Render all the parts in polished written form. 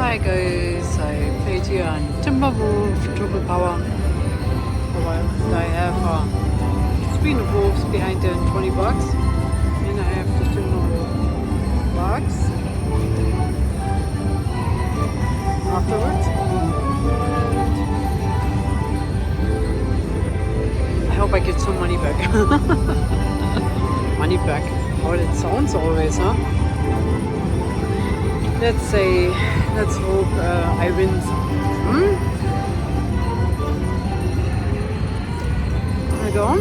Hi guys, I played here on Timberwolf Triple Power. And I have screen of wolves behind them, $20. And I have the Timberwolf box afterwards. I hope I get some money back. Money back. How it sounds always, huh? Let's hope I win some. I go on.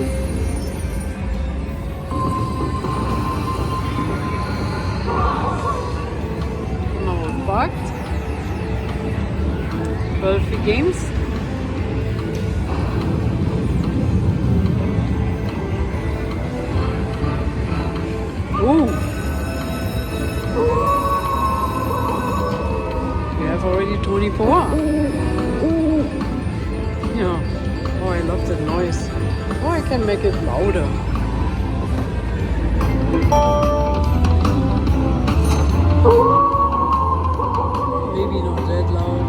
No, bugged. 12 free games. Ooh. Already 24. Yeah. Oh, I love that noise. Oh, I can make it louder. Maybe not that loud.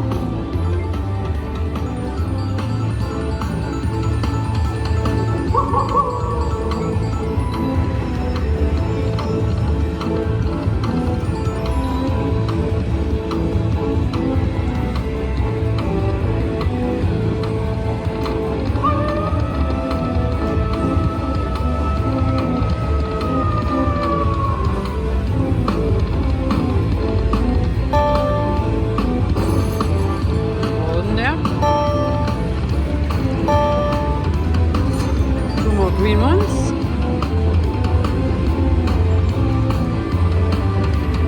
Green ones.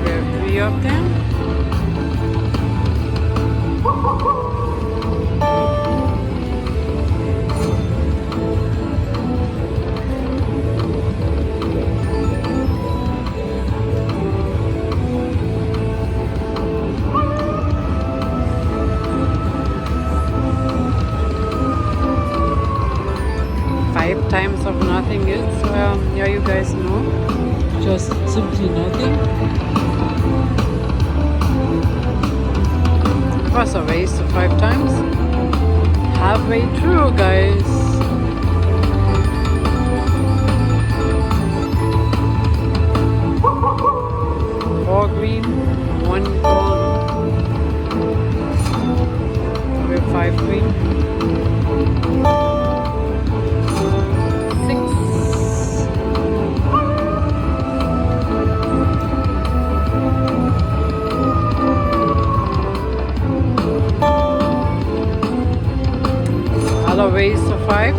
We have 3 up there. Times of nothing is, yeah, you guys know, just simply nothing. It was a waste of 5 times. Halfway through, guys. Four green, 1 gold. We have 5 green. Waste of 5.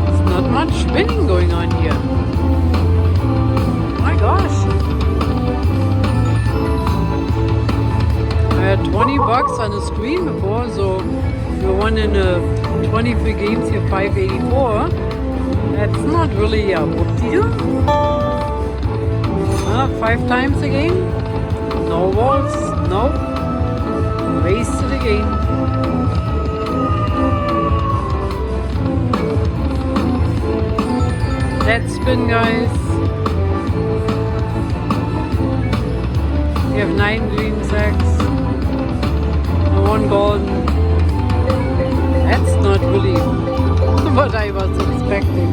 It's not much spinning going on here. My gosh. I had $20 on the screen before, so if you won in 23 games, you're 584. That's not really a good deal. 5 times a game. No walls, no. Wasted again. Let's spin, guys. We have 9 green sacks and 1 golden. That's not really what I was expecting.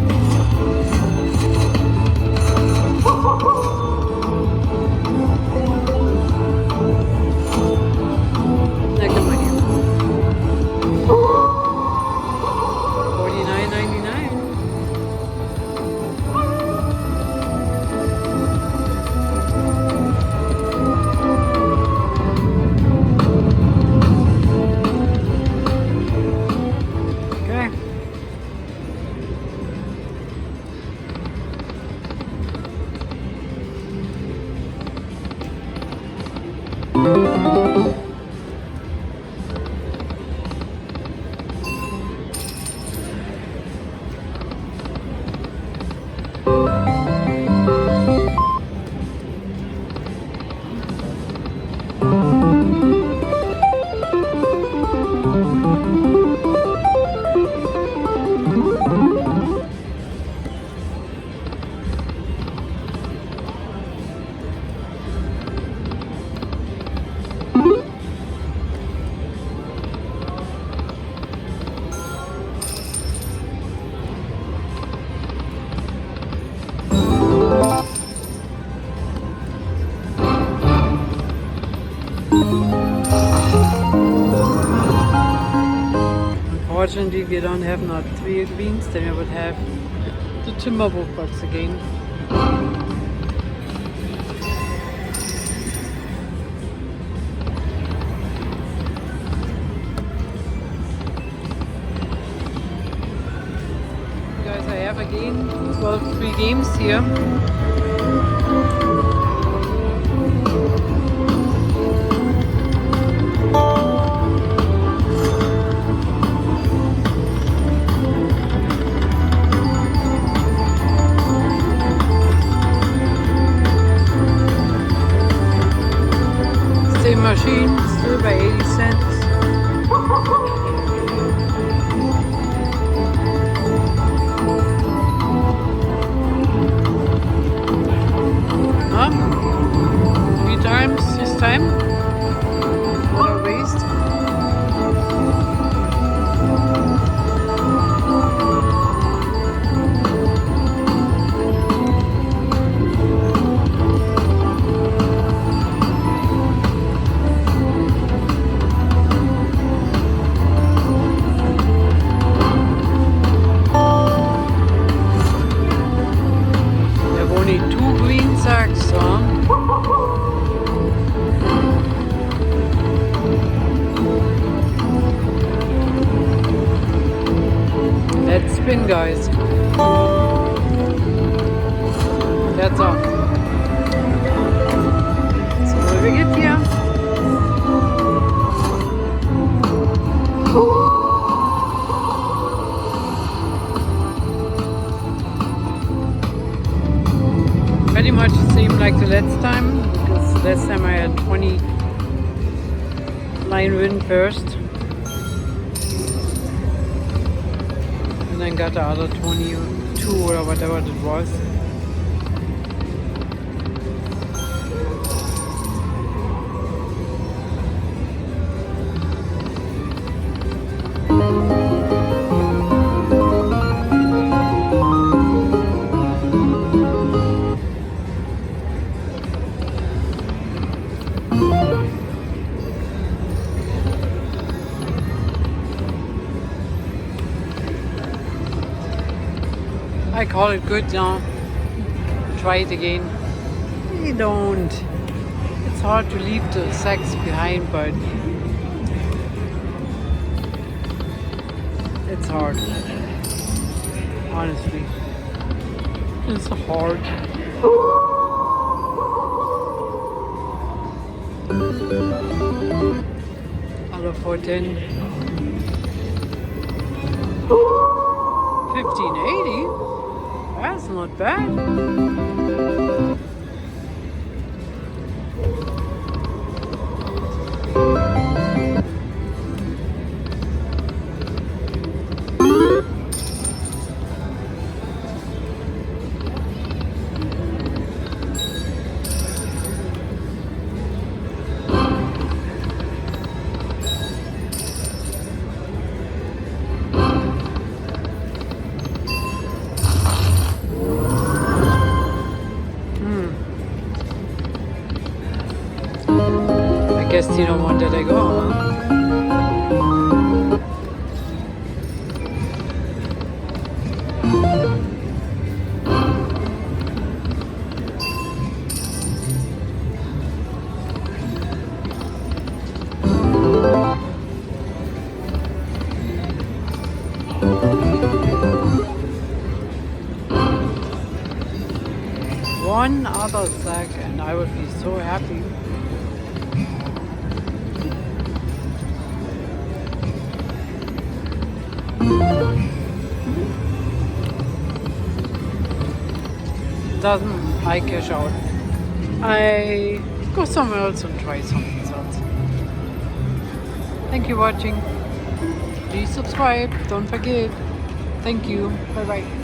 unfortunately we don't have not 3 greens, then I would have the timber wolf box again. Guys, I have again 3 games here. Same machine, still by 80 cents. Huh? 3 times this time. What a waste. Only 2 green sacks, huh? Let's spin, guys. That's all. So what do we get here? Pretty much the same like the last time, because last time I had 20 line win first, and then got the other 22 or whatever it was. I call it good now. Try it again. You don't. It's hard to leave the sacks behind, but it's hard. Honestly. It's hard. Other 410. 1580? That's not bad. I guess you don't want that to go, huh? One other sack and I would be so happy. Doesn't I cash out? I go somewhere else and try something else. Thank you for watching. Please subscribe. Don't forget. Thank you. Bye bye.